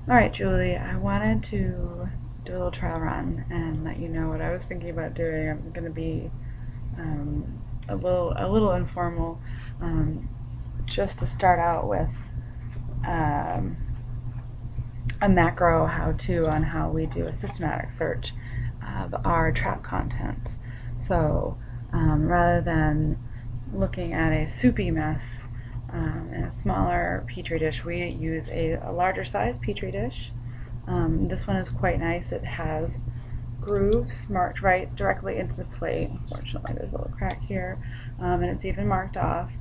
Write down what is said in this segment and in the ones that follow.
Alright, Julie, I wanted to do a little trial run and let you know what I was thinking about doing. I'm going to be a little informal, um, just to start out with um, a macro how-to on how we do a systematic search of our trap contents. So rather than looking at a soupy mess in a smaller petri dish, we use a larger size petri dish. This one is quite nice. It has grooves marked right directly into the plate. Unfortunately, there's a little crack here, and it's even marked off.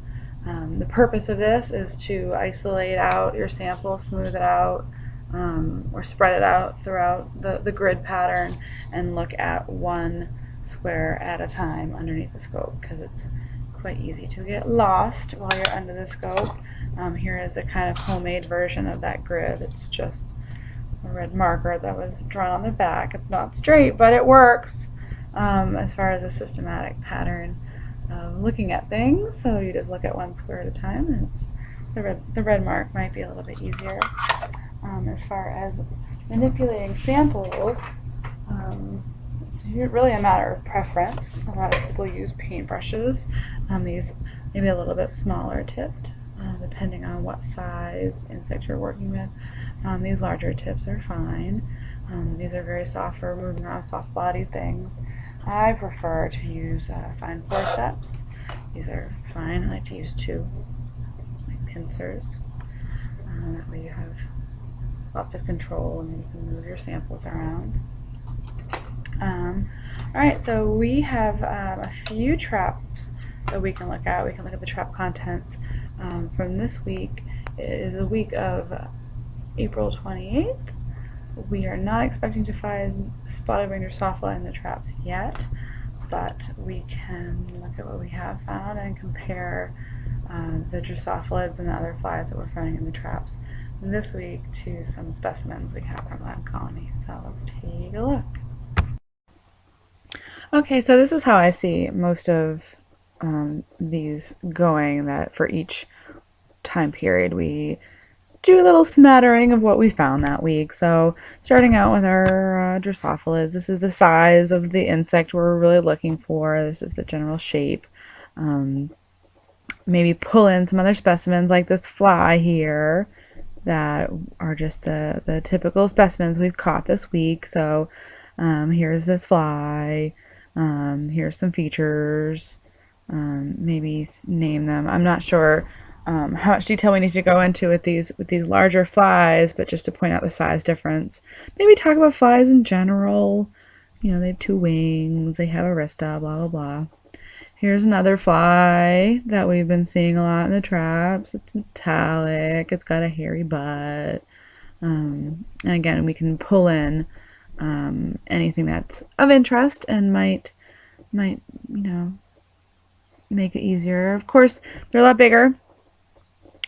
The purpose of this is to isolate out your sample, smooth it out, or spread it out throughout the grid pattern and look at one square at a time underneath the scope, because it's quite easy to get lost while you're under the scope. Here is a kind of homemade version of that grid. It's just a red marker that was drawn on the back. It's not straight, but it works as far as a systematic pattern of looking at things. So you just look at one square at a time, and the red mark might be a little bit easier. As far as manipulating samples, it's really a matter of preference. A lot of people use paintbrushes. These maybe a little bit smaller tipped, depending on what size insect you're working with. These larger tips are fine. These are very soft for moving around soft-bodied things. I prefer to use fine forceps. These are fine. I like to use two, like pincers. That way you have lots of control and you can move your samples around. Alright, so we have a few traps that we can look at. We can look at the trap contents from this week. It is the week of April 28th. We are not expecting to find spotted winged Drosophila in the traps yet, but we can look at what we have found and compare the Drosophilids and the other flies that we're finding in the traps this week to some specimens we have from lab colony. So let's take a look. Okay, so this is how I see most of these going, that for each time period we do a little smattering of what we found that week. So starting out with our Drosophilids, this is the size of the insect we're really looking for. This is the general shape. Maybe pull in some other specimens like this fly here that are just the typical specimens we've caught this week. So here's this fly. Here's some features. Maybe name them. I'm not sure how much detail we need to go into with these larger flies, but just to point out the size difference. Maybe talk about flies in general. You know, they have two wings, they have arista, blah blah blah. Here's another fly that we've been seeing a lot in the traps. It's metallic, it's got a hairy butt. And again, we can pull in anything that's of interest and might you know, make it easier. Of course, they're a lot bigger.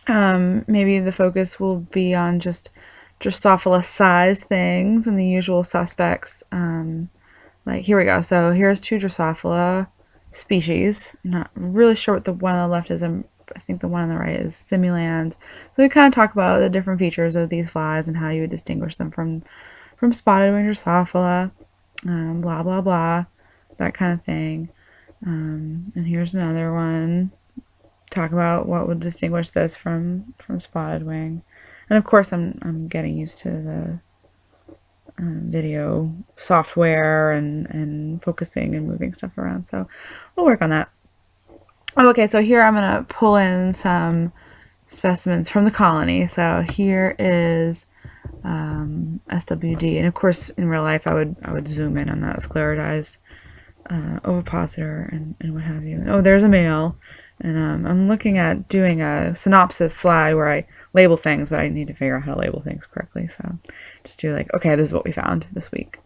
Maybe the focus will be on just Drosophila size things and the usual suspects. Like here we go. So here's two Drosophila species. I'm not really sure what the one on the left is. I think the one on the right is simuland. So we kind of talk about the different features of these flies and how you would distinguish them from spotted winged Drosophila, blah blah blah, that kind of thing. And here's another one. Talk about what would distinguish this from spotted wing. And of course I'm getting used to the video software and focusing and moving stuff around, so we'll work on that. Okay, so here I'm gonna pull in some specimens from the colony. So here is SWD, and of course in real life I would zoom in on that sclerotized ovipositor and what have you. Oh, there's a male. And I'm looking at doing a synopsis slide where I label things, but I need to figure out how to label things correctly. So just do like, okay, this is what we found this week.